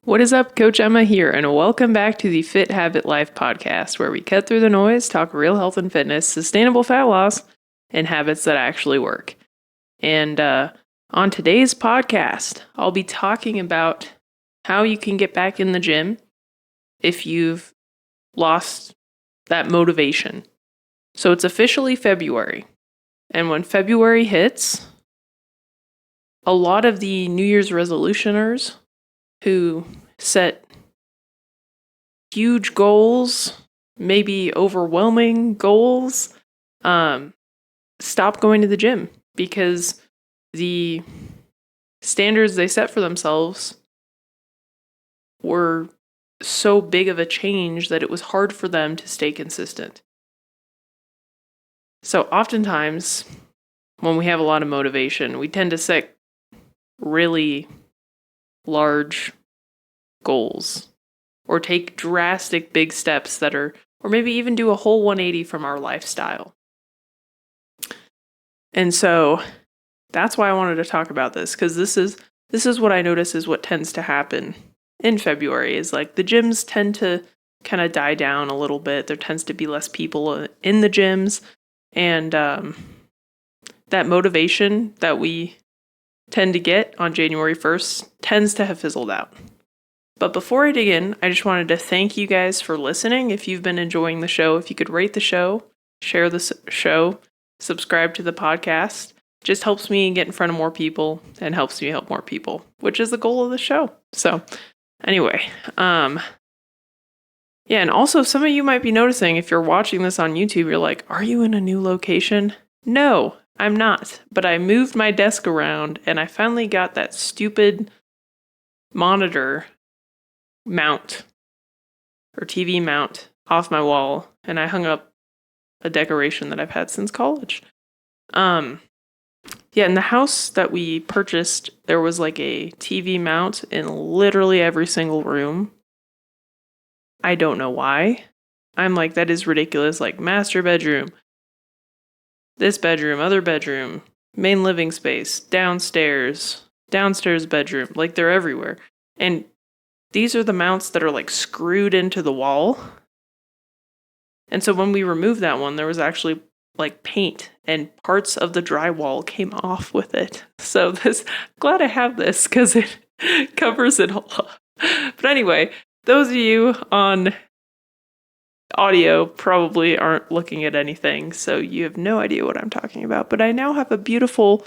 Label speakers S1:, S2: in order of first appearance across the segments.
S1: What is up? Coach Emma here, and welcome back to the Fit Habit Life podcast, where we cut through the noise, talk real health and fitness, sustainable fat loss, and habits that actually work. And on today's podcast, I'll be talking about how you can get back in the gym if you've lost that motivation. So it's officially February, and when February hits, a lot of the New Year's resolutioners who set huge goals, maybe overwhelming goals, stop going to the gym because the standards they set for themselves were so big of a change that it was hard for them to stay consistent. So oftentimes, when we have a lot of motivation, we tend to set really large goals or take drastic big steps that are, or maybe even do a whole 180 from our lifestyle. And so that's why I wanted to talk about this, because this is what I notice is what tends to happen in February is like the gyms tend to kind of die down a little bit. There tends to be less people in the gyms, and that motivation that we tend to get on January 1st tends to have fizzled out. But before I dig in, I just wanted to thank you guys for listening. If you've been enjoying the show, if you could rate the show, share the show, subscribe to the podcast, just helps me get in front of more people and helps me help more people, which is the goal of the show. So anyway, yeah, and also some of you might be noticing if you're watching this on YouTube, you're like, are you in a new location? No, I'm not, but I moved my desk around and I finally got that stupid monitor mount or TV mount off my wall, and I hung up a decoration that I've had since college. Yeah, in the house that we purchased, there was like a TV mount in literally every single room. I don't know why. I'm like, that is ridiculous. Like master bedroom, this bedroom, other bedroom, main living space, downstairs bedroom. Like they're everywhere. And these are the mounts that are like screwed into the wall. And so when we removed that one, there was actually like paint and parts of the drywall came off with it. So glad I have this because it covers it all up. But anyway, those of you on audio probably aren't looking at anything, so you have no idea what I'm talking about. But I now have a beautiful,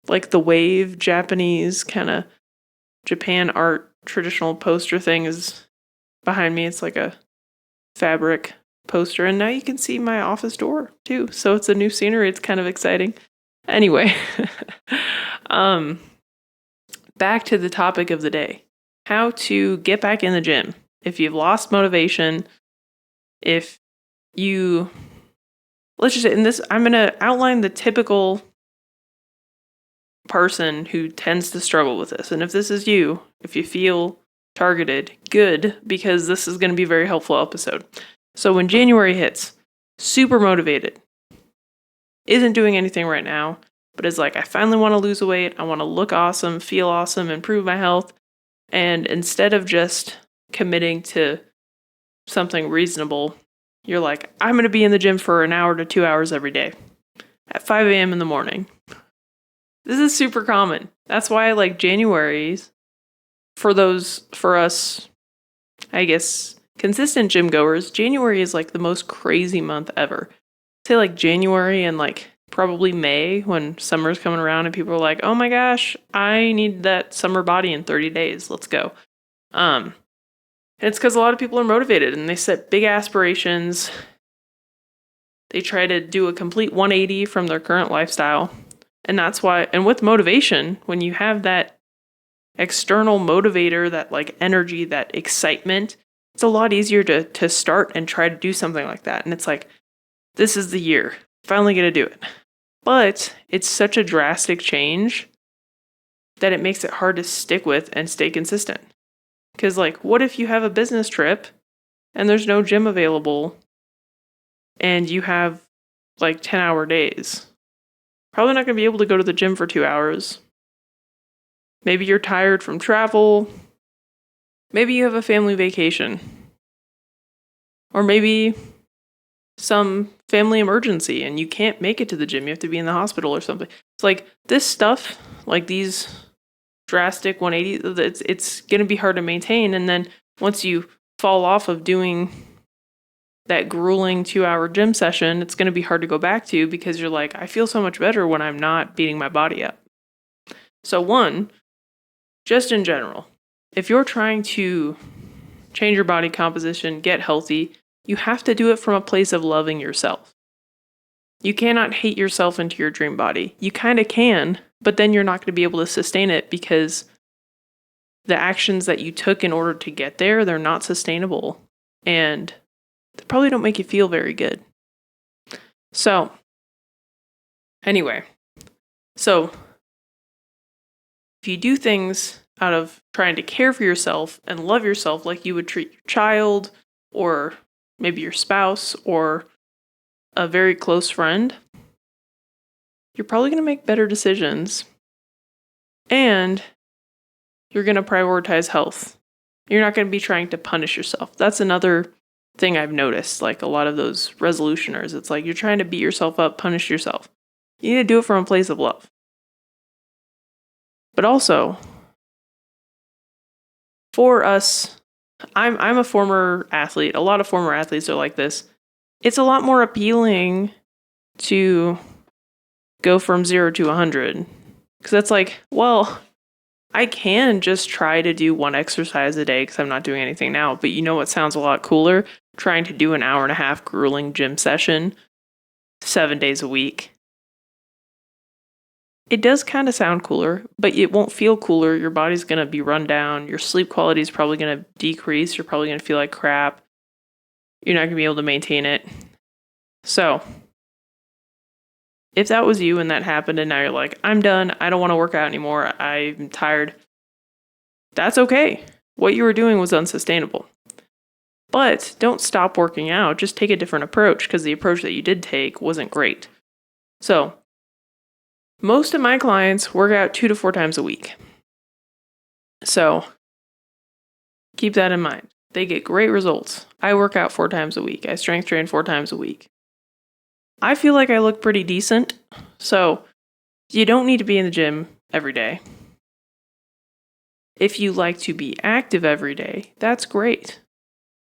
S1: like the wave Japanese kind of Japan art traditional poster thing is behind me. It's like a fabric poster, and now you can see my office door too. So it's a new scenery. It's kind of exciting. Anyway, back to the topic of the day: how to get back in the gym if you've lost motivation. If you, let's just say in this, I'm going to outline the typical person who tends to struggle with this. And if this is you, if you feel targeted, good, because this is going to be a very helpful episode. So when January hits, super motivated, isn't doing anything right now, but is like, I finally want to lose weight. I want to look awesome, feel awesome, improve my health. And instead of just committing to something reasonable, you're like, I'm going to be in the gym for an hour to 2 hours every day at 5 a.m. in the morning. This is super common. That's why I like January's for us, I guess, consistent gym goers. January is like the most crazy month ever. Say like January and like probably May when summer's coming around and people are like, oh my gosh, I need that summer body in 30 days. Let's go. And it's because a lot of people are motivated and they set big aspirations. They try to do a complete 180 from their current lifestyle. And that's why, and with motivation, when you have that external motivator, that like energy, that excitement, it's a lot easier to start and try to do something like that. And it's like, this is the year. Finally gonna do it. But it's such a drastic change that it makes it hard to stick with and stay consistent. Because like, what if you have a business trip and there's no gym available and you have like 10-hour days? Probably not going to be able to go to the gym for 2 hours. Maybe you're tired from travel. Maybe you have a family vacation. Or maybe some family emergency and you can't make it to the gym. You have to be in the hospital or something. It's like this stuff, like these drastic 180, it's going to be hard to maintain. And then once you fall off of doing that grueling 2-hour gym session, it's going to be hard to go back to because you're like, I feel so much better when I'm not beating my body up. So one, just in general, if you're trying to change your body composition, get healthy, you have to do it from a place of loving yourself. You cannot hate yourself into your dream body. You kind of can, but then you're not going to be able to sustain it because the actions that you took in order to get there, they're not sustainable. And they probably don't make you feel very good. So, anyway, so if you do things out of trying to care for yourself and love yourself like you would treat your child or maybe your spouse or a very close friend, you're probably going to make better decisions and you're going to prioritize health. You're not going to be trying to punish yourself. That's another thing I've noticed, like a lot of those resolutioners. It's like you're trying to beat yourself up, punish yourself. You need to do it from a place of love. But also, for us, I'm a former athlete. A lot of former athletes are like this. It's a lot more appealing to go from 0 to 100. Because that's like, well, I can just try to do one exercise a day because I'm not doing anything now. But you know what sounds a lot cooler? Trying to do an hour and a half grueling gym session 7 days a week. It does kind of sound cooler, but it won't feel cooler. Your body's going to be run down. Your sleep quality is probably going to decrease. You're probably going to feel like crap. You're not going to be able to maintain it. So, if that was you and that happened and now you're like, I'm done. I don't want to work out anymore. I'm tired. That's okay. What you were doing was unsustainable. But don't stop working out. Just take a different approach because the approach that you did take wasn't great. So, most of my clients work out 2 to 4 times a week. So, keep that in mind. They get great results. I work out 4 times a week. I strength train 4 times a week. I feel like I look pretty decent. So, you don't need to be in the gym every day. If you like to be active every day, that's great.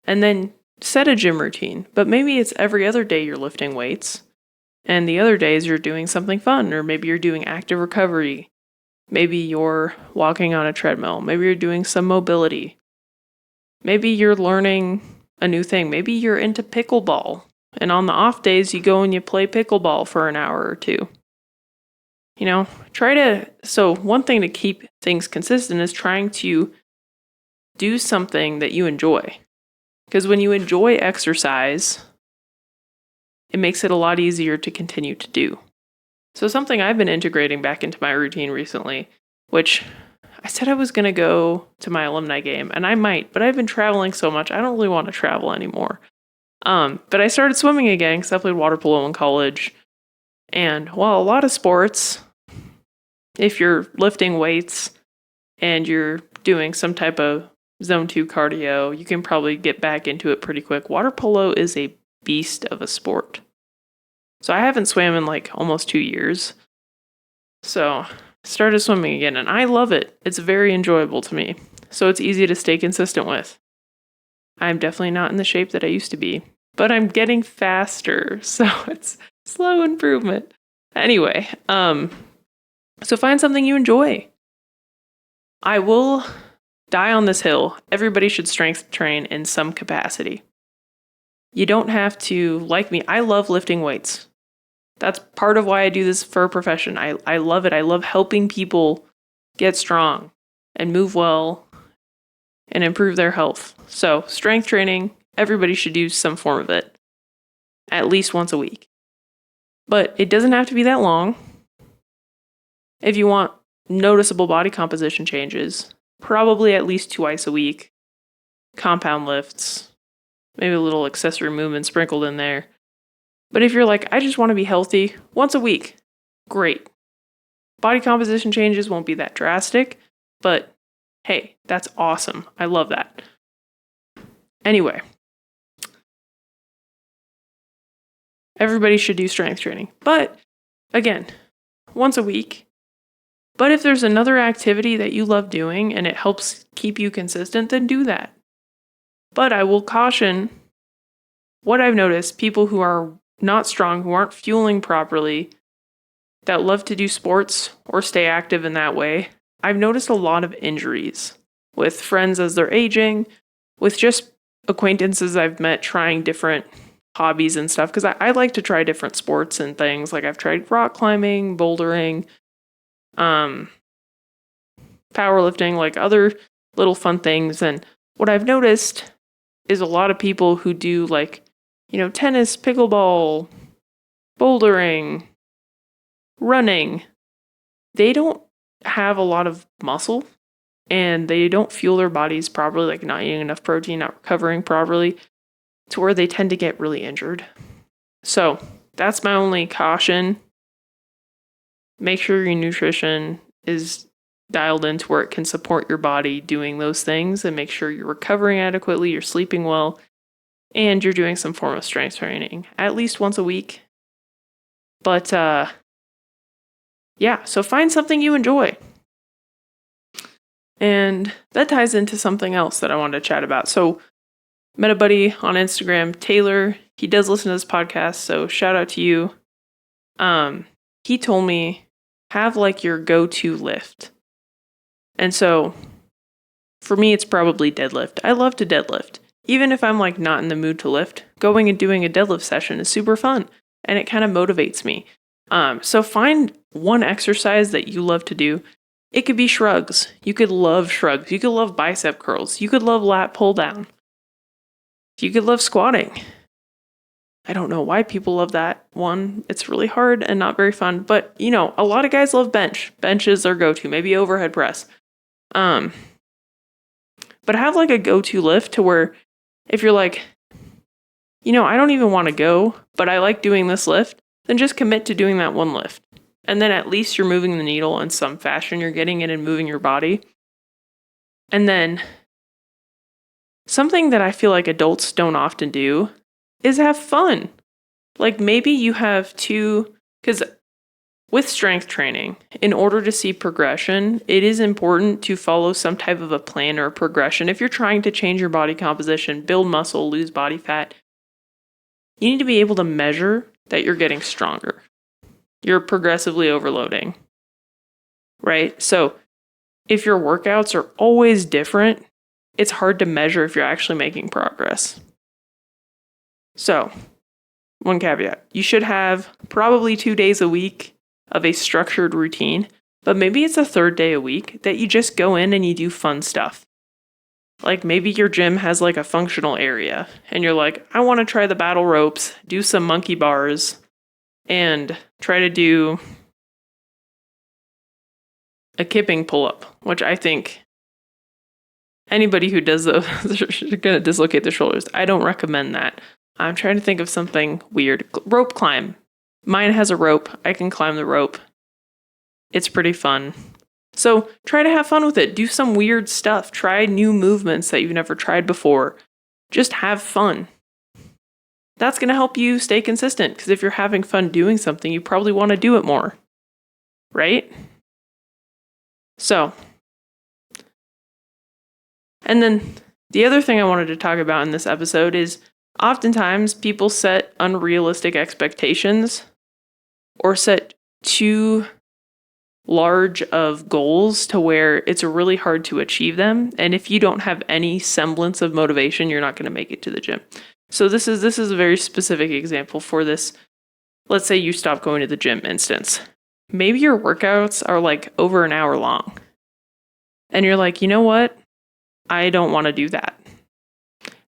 S1: And then set a gym routine. But maybe it's every other day you're lifting weights. And the other days you're doing something fun, or maybe you're doing active recovery. Maybe you're walking on a treadmill. Maybe you're doing some mobility. Maybe you're learning a new thing. Maybe you're into pickleball. And on the off days, you go and you play pickleball for an hour or two. You know, so one thing to keep things consistent is trying to do something that you enjoy. Because when you enjoy exercise, it makes it a lot easier to continue to do. So something I've been integrating back into my routine recently, which I said I was going to go to my alumni game, and I might, but I've been traveling so much, I don't really want to travel anymore. But I started swimming again because I played water polo in college. And while a lot of sports, if you're lifting weights and you're doing some type of zone 2 cardio, you can probably get back into it pretty quick. Water polo is a beast of a sport. So I haven't swam in like almost 2 years. So started swimming again and I love it. It's very enjoyable to me. So it's easy to stay consistent with. I'm definitely not in the shape that I used to be, but I'm getting faster. So it's slow improvement. Anyway, so find something you enjoy. I will die on this hill. Everybody should strength train in some capacity. You don't have to, like me, I love lifting weights. That's part of why I do this for a profession. I love it. I love helping people get strong and move well and improve their health. So strength training, everybody should do some form of it at least once a week. But it doesn't have to be that long. If you want noticeable body composition changes, probably at least twice a week. Compound lifts, maybe a little accessory movement sprinkled in there. But if you're like, I just want to be healthy, once a week, great. Body composition changes won't be that drastic, but Hey, that's awesome. I love that. Anyway, everybody should do strength training. But again, once a week. But if there's another activity that you love doing and it helps keep you consistent, then do that. But I will caution what I've noticed, people who are not strong, who aren't fueling properly, that love to do sports or stay active in that way, I've noticed a lot of injuries with friends as they're aging, with just acquaintances I've met trying different hobbies and stuff, because I like to try different sports and things. Like I've tried rock climbing, bouldering, powerlifting, like other little fun things. And what I've noticed is a lot of people who do like, tennis, pickleball, bouldering, running, they don't have a lot of muscle and they don't fuel their bodies properly, like not eating enough protein, not recovering properly, to where they tend to get really injured. So that's my only caution. Make sure your nutrition is dialed into where it can support your body doing those things, and make sure you're recovering adequately, you're sleeping well, and you're doing some form of strength training at least once a week. But so find something you enjoy. And that ties into something else that I wanted to chat about. So met a buddy on Instagram, Taylor. He does listen to this podcast, so shout out to you. He told me, have like your go-to lift. And so for me, it's probably deadlift. I love to deadlift. Even if I'm like not in the mood to lift, going and doing a deadlift session is super fun and it kind of motivates me. So find one exercise that you love to do. It could be shrugs. You could love shrugs. You could love bicep curls. You could love lat pull down. You could love squatting. I don't know why people love that one. It's really hard and not very fun. But, a lot of guys love bench. Bench is their go-to. Maybe overhead press. But have like a go-to lift to where if you're like, I don't even want to go, but I like doing this lift, then just commit to doing that one lift. And then at least you're moving the needle in some fashion. You're getting it and moving your body. And then something that I feel like adults don't often do is have fun. Like maybe you have because with strength training, in order to see progression, it is important to follow some type of a plan or progression. If you're trying to change your body composition, build muscle, lose body fat, you need to be able to measure that you're getting stronger. You're progressively overloading, right? So if your workouts are always different, it's hard to measure if you're actually making progress. So, one caveat, you should have probably 2 days a week of a structured routine, but maybe it's a third day a week that you just go in and you do fun stuff. Like maybe your gym has like a functional area and you're like, I want to try the battle ropes, do some monkey bars, and try to do a kipping pull-up, which I think anybody who does those are going to dislocate their shoulders. I don't recommend that. I'm trying to think of something weird. Rope climb. Mine has a rope. I can climb the rope. It's pretty fun. So try to have fun with it. Do some weird stuff. Try new movements that you've never tried before. Just have fun. That's going to help you stay consistent, because if you're having fun doing something, you probably want to do it more. Right? So, and then the other thing I wanted to talk about in this episode is oftentimes people set unrealistic expectations or set too large of goals to where it's really hard to achieve them. And if you don't have any semblance of motivation, you're not going to make it to the gym. So this is a very specific example for this. Let's say you stop going to the gym instance. Maybe your workouts are like over an hour long. And you're like, you know what? I don't want to do that.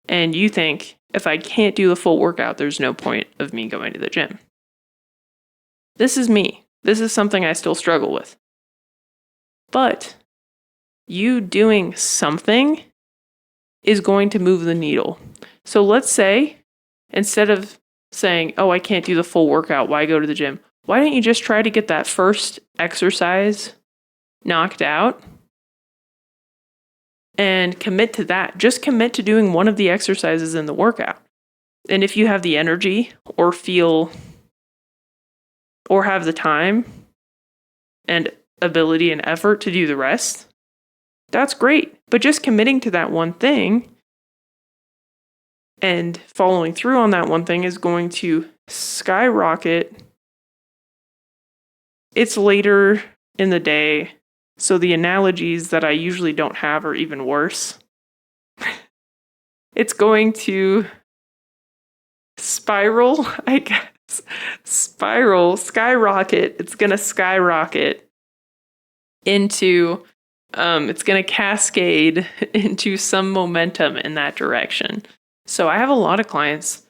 S1: And you think, if I can't do the full workout, there's no point of me going to the gym. This is me. This is something I still struggle with. But you doing something is going to move the needle. So let's say, instead of saying, oh, I can't do the full workout, why go to the gym? Why don't you just try to get that first exercise knocked out and commit to that. Just commit to doing one of the exercises in the workout. And if you have the energy or have the time and ability and effort to do the rest, that's great. But just committing to that one thing and following through on that one thing is going to skyrocket. It's later in the day, so the analogies that I usually don't have are even worse. It's going to spiral, I guess. Skyrocket. It's going to skyrocket into, it's going to cascade into some momentum in that direction. So I have a lot of clients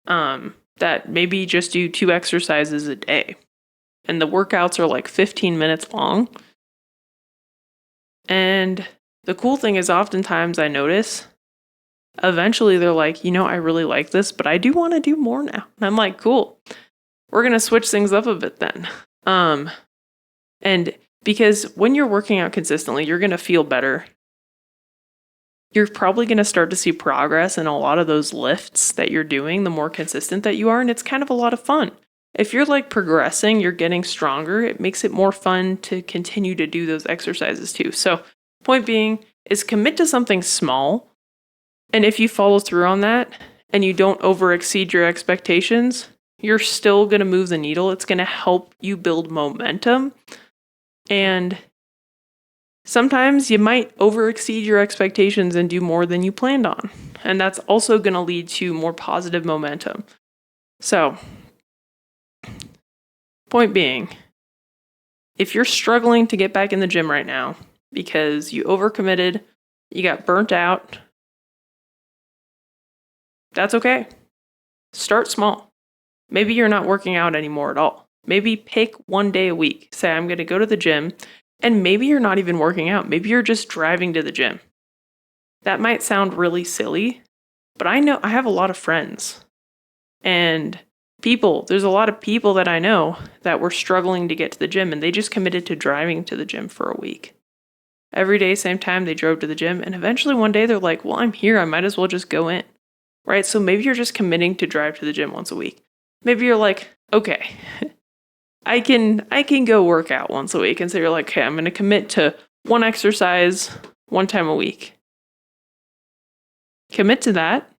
S1: that maybe just do 2 exercises a day. And the workouts are like 15 minutes long. And the cool thing is oftentimes I notice, eventually they're like, I really like this, but I do want to do more now. And I'm like, cool. We're going to switch things up a bit then. And because when you're working out consistently, you're going to feel better. You're probably going to start to see progress in a lot of those lifts that you're doing, the more consistent that you are. And it's kind of a lot of fun. If you're like progressing, you're getting stronger, it makes it more fun to continue to do those exercises too. So point being is commit to something small. And if you follow through on that and you don't over exceed your expectations, you're still going to move the needle. It's going to help you build momentum. And sometimes you might over exceed your expectations and do more than you planned on. And that's also going to lead to more positive momentum. So, point being, if you're struggling to get back in the gym right now because you overcommitted, you got burnt out, that's okay. Start small. Maybe you're not working out anymore at all. Maybe pick one day a week. Say, I'm going to go to the gym. And maybe you're not even working out. Maybe you're just driving to the gym. That might sound really silly, but I know I have a lot of friends and there's a lot of people that I know that were struggling to get to the gym and they just committed to driving to the gym for a week. Every day, same time, they drove to the gym and eventually one day they're like, well, I'm here. I might as well just go in. Right? So maybe you're just committing to drive to the gym once a week. Maybe you're like, okay, I can go work out once a week. And so you're like, okay, I'm going to commit to one exercise one time a week. Commit to that.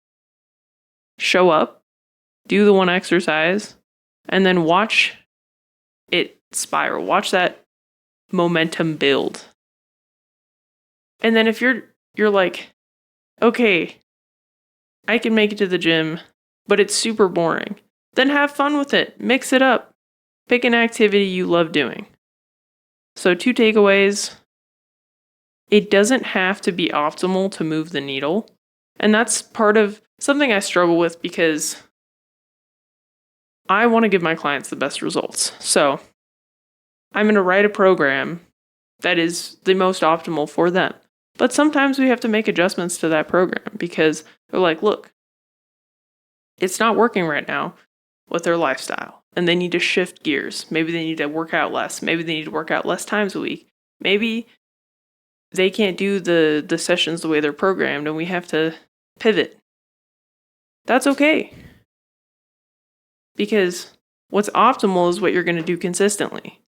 S1: Show up. Do the one exercise. And then watch it spiral. Watch that momentum build. And then if you're like, okay, I can make it to the gym, but it's super boring, then have fun with it. Mix it up. Pick an activity you love doing. So 2 takeaways. It doesn't have to be optimal to move the needle. And that's part of something I struggle with because I want to give my clients the best results. So I'm going to write a program that is the most optimal for them. But sometimes we have to make adjustments to that program because they're like, look, it's not working right now with their lifestyle. And they need to shift gears. Maybe they need to work out less. Maybe they need to work out less times a week. Maybe they can't do the sessions the way they're programmed and we have to pivot. That's okay. Because what's optimal is what you're going to do consistently.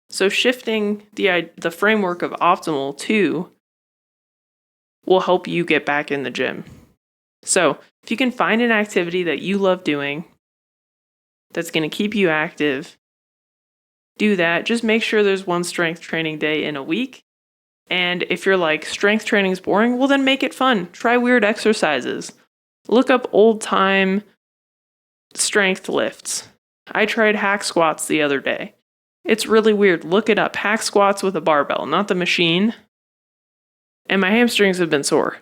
S1: So shifting the framework of optimal to will help you get back in the gym. So if you can find an activity that you love doing that's going to keep you active, do that. Just make sure there's one strength training day in a week. And if you're like, strength training is boring, well, then make it fun. Try weird exercises. Look up old time strength lifts. I tried hack squats the other day. It's really weird. Look it up. Hack squats with a barbell, not the machine. And my hamstrings have been sore.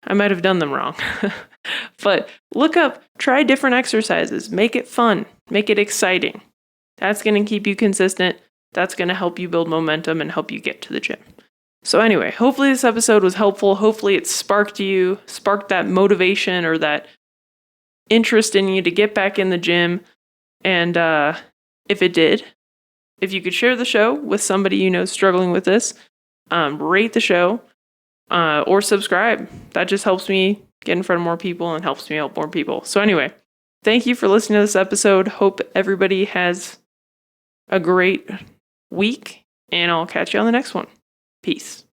S1: I might have done them wrong. But look up, try different exercises. Make it fun. Make it exciting. That's going to keep you consistent. That's going to help you build momentum and help you get to the gym. So anyway, hopefully this episode was helpful. Hopefully it sparked that motivation or that interest in you to get back in the gym. And if it did, if you could share the show with somebody you know struggling with this, rate the show. or subscribe. That just helps me get in front of more people and helps me help more people. So anyway, thank you for listening to this episode. Hope everybody has a great week, and I'll catch you on the next one. Peace.